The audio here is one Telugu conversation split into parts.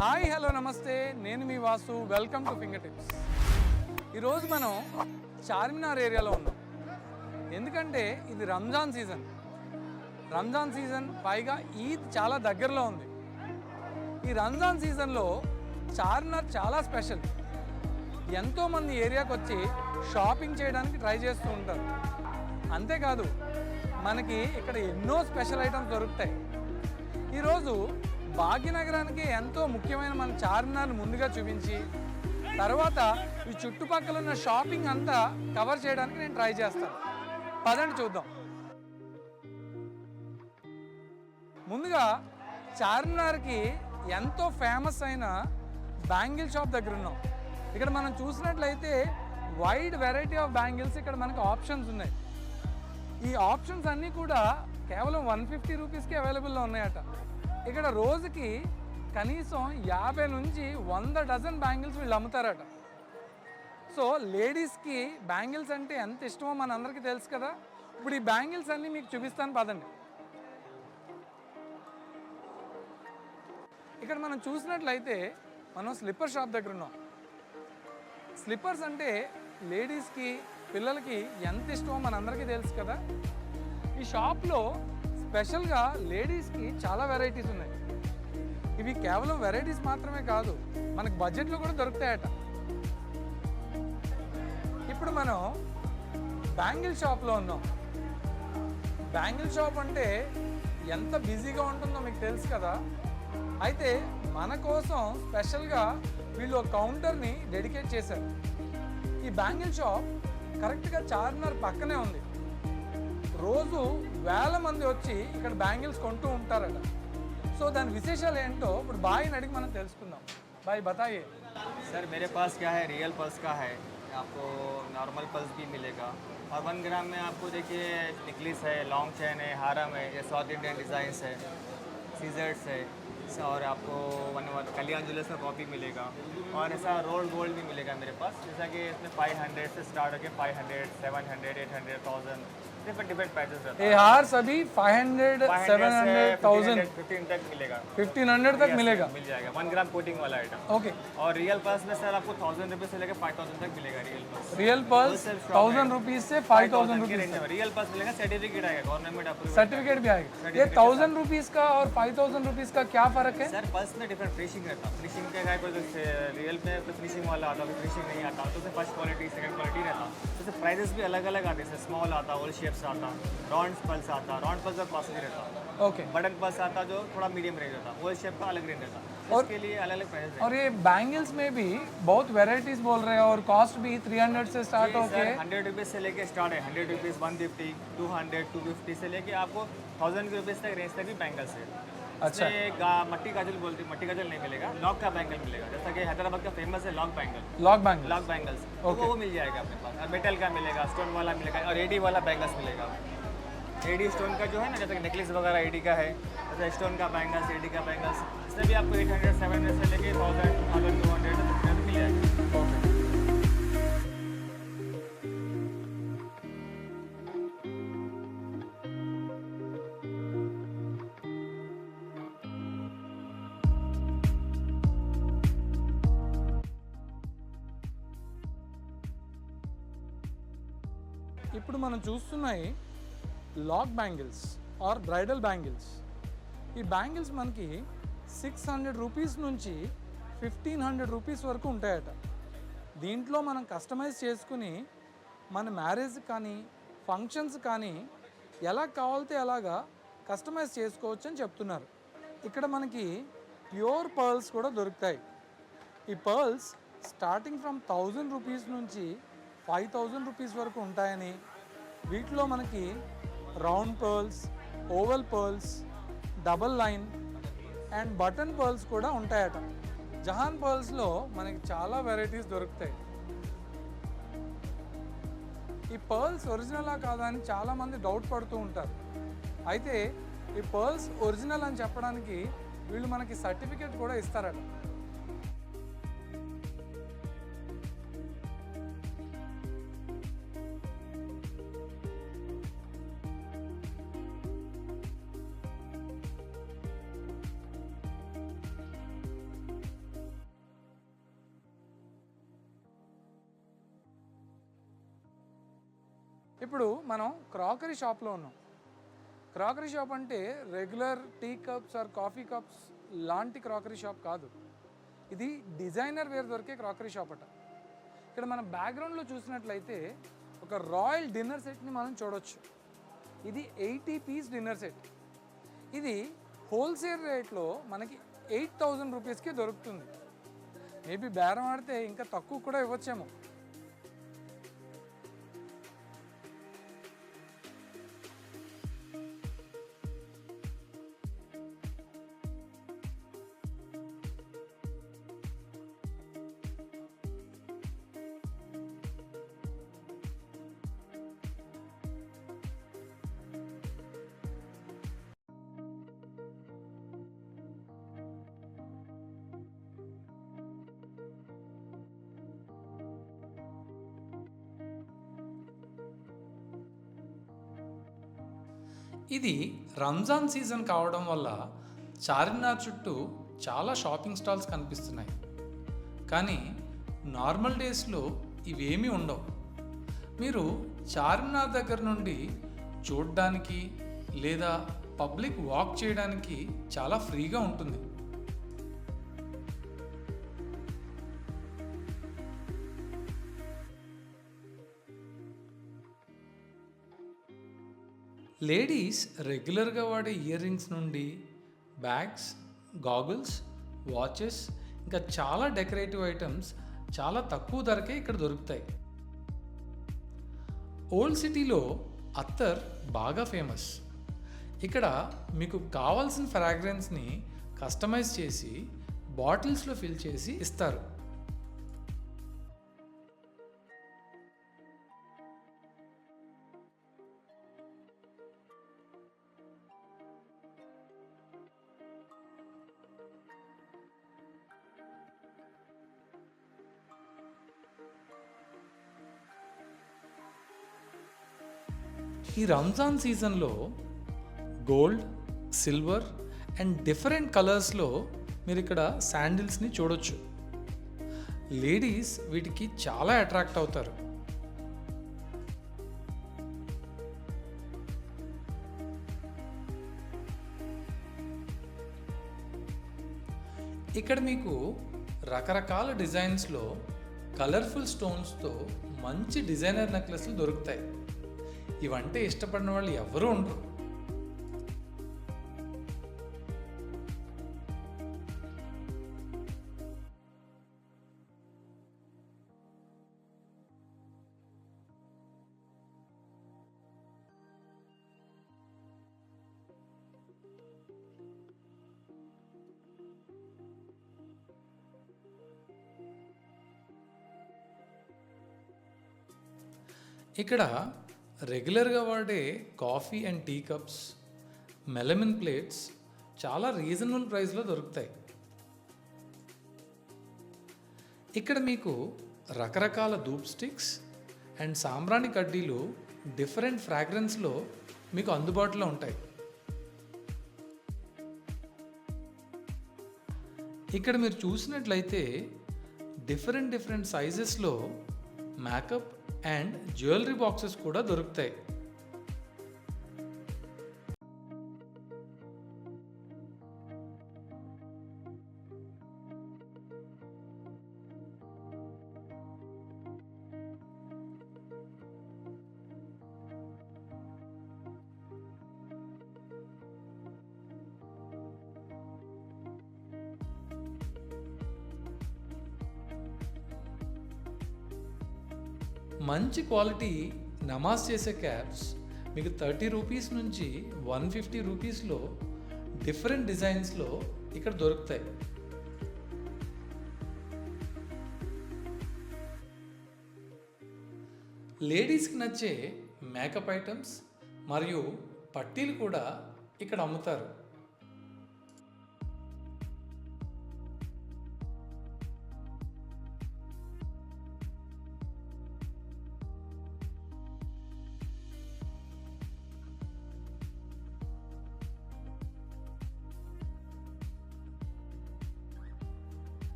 హాయ్ హలో నమస్తే, నేను మీ Vasu. Welcome to finger tips. ఈరోజు మనం చార్మినార్ ఏరియాలో ఉన్నాం. ఎందుకంటే ఇది రంజాన్ సీజన్ పైగా ఈద్ చాలా దగ్గరలో ఉంది. ఈ రంజాన్ సీజన్లో చార్మినార్ చాలా స్పెషల్. ఎంతోమంది ఏరియాకి వచ్చి షాపింగ్ చేయడానికి ట్రై చేస్తూ ఉంటారు. అంతేకాదు, మనకి ఇక్కడ ఎన్నో స్పెషల్ ఐటమ్స్ దొరుకుతాయి. ఈరోజు భాగ్యనగరానికి ఎంతో ముఖ్యమైన మన చార్మినార్ని ముందుగా చూపించి తర్వాత ఈ చుట్టుపక్కల ఉన్న షాపింగ్ అంతా కవర్ చేయడానికి నేను ట్రై చేస్తాను. పదండి చూద్దాం. ముందుగా చార్మినార్కి ఎంతో ఫేమస్ అయిన బ్యాంగిల్ షాప్ దగ్గర ఉన్నాం. ఇక్కడ మనం చూసినట్లయితే వైడ్ వెరైటీ ఆఫ్ బ్యాంగిల్స్ ఇక్కడ మనకు ఆప్షన్స్ ఉన్నాయి. ఈ ఆప్షన్స్ అన్నీ కూడా కేవలం 150 రూపీస్కి అవైలబుల్లో ఉన్నాయట. ఇక్కడ రోజుకి కనీసం 50 నుంచి 100 డజన్ బ్యాంగిల్స్ వీళ్ళు అమ్ముతారట. సో లేడీస్కి బ్యాంగిల్స్ అంటే ఎంత ఇష్టమో మనందరికీ తెలుసు కదా. ఇప్పుడు ఈ బ్యాంగిల్స్ అన్నీ మీకు చూపిస్తాను, పదండి. ఇక్కడ మనం చూసినట్లయితే మనం స్లిప్పర్ షాప్ దగ్గర ఉన్నాం. స్లిప్పర్స్ అంటే లేడీస్కి పిల్లలకి ఎంత ఇష్టమో మనందరికీ తెలుసు కదా. ఈ షాప్లో స్పెషల్గా లేడీస్కి చాలా వెరైటీస్ ఉన్నాయి. ఇవి కేవలం వెరైటీస్ మాత్రమే కాదు, మనకు బడ్జెట్లో కూడా దొరుకుతాయట. ఇప్పుడు మనం బ్యాంగిల్ షాప్లో ఉన్నాం. బ్యాంగిల్ షాప్ అంటే ఎంత బిజీగా ఉంటుందో మీకు తెలుసు కదా. అయితే మన కోసం స్పెషల్గా వీళ్ళు ఒక కౌంటర్ని డెడికేట్ చేశారు. ఈ బ్యాంగిల్ షాప్ కరెక్ట్గా చార్మినార్ పక్కనే ఉంది. రోజు వేల మంది వచ్చి ఇక్కడ బ్యాంగిల్స్ కొంటూ ఉంటారట. సో దాని విశేషాలు ఏంటో ఇప్పుడు బాయ్ని అడిగి మనం తెలుసుకుందాం. బాయ్ బతాయే. सर मेरे पास क्या है, रियल पर्स का है, आपको नॉर्मल पर्स भी मिलेगा और 1 ग्राम में आपको देखिए नेकलेस है, लॉन्ग चैन है, हारम है, ये साउथ इंडियन डिज़ाइंस है, सीजर्स है और आपको कल्याण ज्वेलर्स का कॉपी मिलेगा और ऐसा रोल्ड गोल्ड भी मिलेगा मेरे पास. जैसा कि इसमें 500 से स्टार्ट होकर 500, 700, 800, 1000 डिफरेंट प्राइसेस रहता है. ये हार सभी 500, 700, 1000, 15 तक मिलेगा. 1500 तक मिलेगा. मिल जाएगा 1 ग्राम कोटिंग वाला आइटम. ओके. और रियल पर्स में सर आपको 1000 रुपीज से लेकर 5000 तक मिलेगा. रियल पर्स 1000 रुपीज से 5000 रुपीज. रियल पर्स मिलेगा, सर्टिफिकेट आएगा गवर्नमेंट अप्रूव. सर्टिफिकेट भी आएगा. ये 1000 रुपीज का और 5000 रुपीज का क्या फर्क है? सर पर्स में डिफरेंट फिनिशिंग रहता है. फिनिशिंग का है, कोई रियल में तो फिनिशिंग वाला आता है, फिनिशिंग नहीं आता तो फर्स्ट क्वालिटी सेकंड क्वालिटी रहता. तो प्राइसेस भी अलग अलग आते हैं. स्मॉल आता, ओल शेप्स आता, राउंड पल्स आता, राउंड पल्स का कॉस्टली रहता. ओके. बटन पल्स आता जो थोड़ा मीडियम रेंज होता, ओल शेप का अलग रेंज रहता. उसके लिए अलग अलग प्राइस. और ये बैंगल्स में भी बहुत वेराइटीज बोल रहे हैं और कॉस्ट भी 300 से स्टार्ट होके 100 रुपीज़ से लेके स्टार्ट है. 100 रुपीज़, 150, 200, 250 से लेके आपको 1000 रुपीज़ तक रेंज तक भी बैंगल्स है. अच्छा. मट्टी काजल बोलते हैं, मट्टी काजल नहीं मिलेगा, लॉक का बैंगल मिलेगा. जैसा कि हैदराबाद का फेमस है lock bangle. Lock bangle. Lock bangles तो वो मिल जाएगा अपने पास. और मेटल का मिलेगा, स्टोन वाला मिलेगा और एडी वाला बैंगल्स मिलेगा. एडी स्टोन का जो है ना, जैसे कि नेकलेस वगैरह एडी का है, जैसे स्टोन का बैंगल्स, एडी का बैंगल्स, इसमें भी आपको 800, 700 से लेके 1000, 1200 तक मिल जाएगा. ఇప్పుడు మనం చూస్తున్నాయి lac bangles or bridal bangles. ఈ బ్యాంగిల్స్ మనకి 600 రూపీస్ నుంచి 1500 రూపీస్ వరకు ఉంటాయట. దీంట్లో మనం కస్టమైజ్ చేసుకుని మన మ్యారేజ్ కానీ ఫంక్షన్స్ కానీ ఎలా కావాలితే అలాగా కస్టమైజ్ చేసుకోవచ్చు అని చెప్తున్నారు. ఇక్కడ మనకి ప్యూర్ పర్ల్స్ కూడా దొరుకుతాయి. ఈ పర్ల్స్ స్టార్టింగ్ ఫ్రమ్ 1000 రూపీస్ నుంచి 5000 రూపీస్ వరకు ఉంటాయని, వీటిలో మనకి round pearls, oval pearls, double line and button pearls కూడా ఉంటాయట. జహాన్ పర్ల్స్లో మనకి చాలా వెరైటీస్ దొరుకుతాయి. ఈ పర్ల్స్ ఒరిజినలా కాదా అని చాలామంది డౌట్ పడుతూ ఉంటారు. అయితే ఈ పర్ల్స్ ఒరిజినల్ అని చెప్పడానికి వీళ్ళు మనకి సర్టిఫికేట్ కూడా ఇస్తారట. ఇప్పుడు మనం క్రాకరీ షాప్లో ఉన్నాం. క్రాకరీ షాప్ అంటే regular tea cups or coffee cups లాంటి క్రాకరీ షాప్ కాదు. ఇది డిజైనర్ వేర్ దొరికే క్రాకరీ షాప్ అట. ఇక్కడ మనం బ్యాక్గ్రౌండ్లో చూసినట్లయితే ఒక రాయల్ డిన్నర్ సెట్ని మనం చూడొచ్చు. ఇది 80 పీస్ డిన్నర్ సెట్. ఇది హోల్సేల్ రేట్లో మనకి 8,000 రూపీస్కి దొరుకుతుంది. మేబీ బేరం ఆడితే ఇంకా తక్కువ కూడా ఇవ్వచ్చేమో. ఇది రంజాన్ సీజన్ కావడం వల్ల చార్మినార్ చుట్టూ చాలా షాపింగ్ స్టాల్స్ కనిపిస్తున్నాయి. కానీ నార్మల్ డేస్లో ఇవేమీ ఉండవు. మీరు చార్మినార్ దగ్గర నుండి చూడడానికి లేదా పబ్లిక్ వాక్ చేయడానికి చాలా ఫ్రీగా ఉంటుంది. లేడీస్ రెగ్యులర్గా వాడే ఇయర్ రింగ్స్ నుండి బ్యాగ్స్, గాగుల్స్, వాచెస్ ఇంకా చాలా డెకరేటివ్ ఐటమ్స్ చాలా తక్కువ ధరకే ఇక్కడ దొరుకుతాయి. ఓల్డ్ సిటీలో అత్తర్ బాగా ఫేమస్. ఇక్కడ మీకు కావాల్సిన ఫ్రాగ్రెన్స్ని కస్టమైజ్ చేసి బాటిల్స్లో ఫిల్ చేసి ఇస్తారు. ఈ రంజాన్ సీజన్లో గోల్డ్, సిల్వర్ అండ్ డిఫరెంట్ కలర్స్లో మీరు ఇక్కడ శాండిల్స్ని చూడొచ్చు. లేడీస్ వీటికి చాలా అట్రాక్ట్ అవుతారు. ఇక్కడ మీకు రకరకాల డిజైన్స్లో కలర్ఫుల్ స్టోన్స్తో మంచి డిజైనర్ నెక్లెస్లు దొరుకుతాయి. ఇవంటే ఇష్టపడిన వాళ్ళు ఎవరూ ఉండరు. ఇక్కడ రెగ్యులర్గా వాడే coffee and tea cups, melamine plates చాలా రీజనబుల్ ప్రైస్లో దొరుకుతాయి. ఇక్కడ మీకు రకరకాల ధూప్ స్టిక్స్ అండ్ సాంబ్రాణి కడ్డీలు డిఫరెంట్ ఫ్రాగ్రెన్స్లో మీకు అందుబాటులో ఉంటాయి. ఇక్కడ మీరు చూసినట్లయితే డిఫరెంట్ సైజెస్లో మేకప్ అండ్ జ్యువెలరీ బాక్సెస్ కూడా దొరుకుతాయి. మంచి క్వాలిటీ నమాజ్ చేసే క్యాప్స్ మీకు 30 రూపీస్ నుంచి 150 రూపీస్లో డిఫరెంట్ డిజైన్స్లో ఇక్కడ దొరుకుతాయి. లేడీస్కి నచ్చే మేకప్ ఐటమ్స్ మరియు పట్టీలు కూడా ఇక్కడ అమ్ముతారు.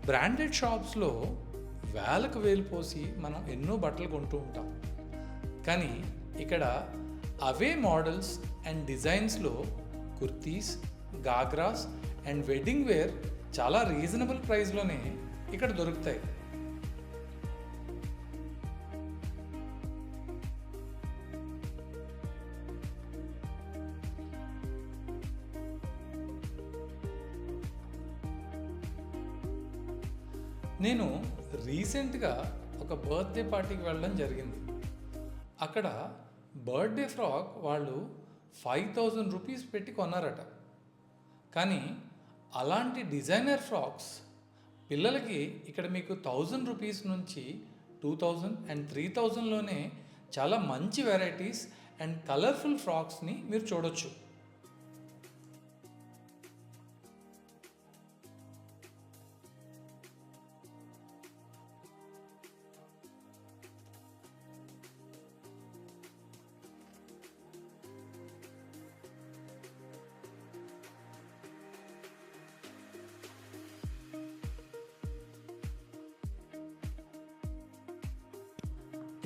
బ్రాండెడ్ షాప్స్లో వేలకు వేలు పోసి మనం ఎన్నో బట్టలు కొంటూ ఉంటాం. కానీ ఇక్కడ అవే మోడల్స్ అండ్ డిజైన్స్లో kurtis, ghagras and wedding wear చాలా రీజనబుల్ ప్రైస్లోనే ఇక్కడ దొరుకుతాయి. నేను రీసెంట్గా ఒక బర్త్డే పార్టీకి వెళ్ళడం జరిగింది. అక్కడ బర్త్డే ఫ్రాక్ వాళ్ళు 5000 రూపీస్ పెట్టి కొన్నారట. కానీ అలాంటి డిజైనర్ ఫ్రాక్స్ పిల్లలకి ఇక్కడ మీకు 1000 రూపీస్ నుంచి 2000 అండ్ 3000లోనే చాలా మంచి వెరైటీస్ అండ్ కలర్ఫుల్ ఫ్రాక్స్ని మీరు చూడొచ్చు.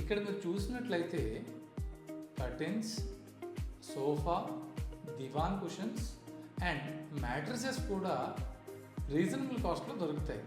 ఇక్కడ మీరు చూసినట్లయితే curtains, sofa, divan cushions and mattresses కూడా రీజనబుల్ కాస్ట్లో దొరుకుతాయి.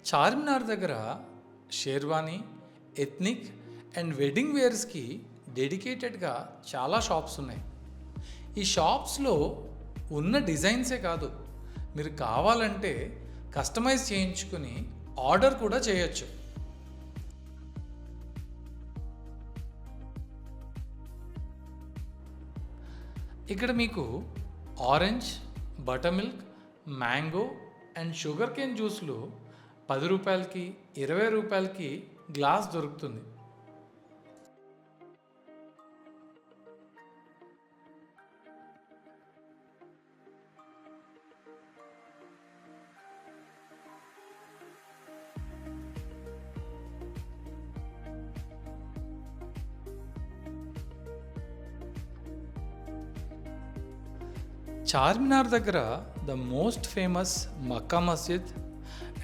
చార్మినార్ దగ్గర షేర్వానీ, ఎథ్నిక్ అండ్ వెడ్డింగ్ వేర్స్కి డెడికేటెడ్గా చాలా షాప్స్ ఉన్నాయి. ఈ షాప్స్లో ఉన్న డిజైన్సే కాదు, మీరు కావాలంటే కస్టమైజ్ చేయించుకుని ఆర్డర్ కూడా చేయొచ్చు. ఇక్కడ మీకు orange, butter milk, mango and sugar cane జ్యూస్లు 10 రూపాయలకి, 20 రూపాయలకి గ్లాస్ దొరుకుతుంది. చార్మినార్ దగ్గర the most famous Mecca Masjid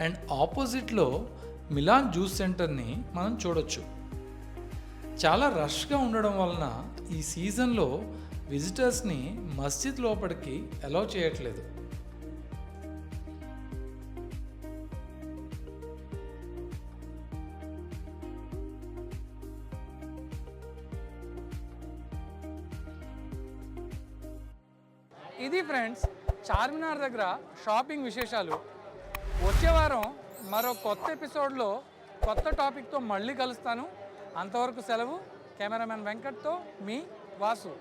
and ఆపోజిట్లో మిలాన్ జ్యూస్ సెంటర్ని మనం చూడొచ్చు. చాలా రష్గా ఉండడం వలన ఈ సీజన్లో విజిటర్స్ని మస్జిద్ లోపలికి అలౌ చేయట్లేదు. ఇది ఫ్రెండ్స్ చార్మినార్ దగ్గర షాపింగ్ విశేషాలు. వచ్చే వారం మరో కొత్త ఎపిసోడ్లో కొత్త టాపిక్తో మళ్ళీ కలుస్తాను. అంతవరకు సెలవు. కెమెరామెన్ వెంకట్తో మీ వాసు.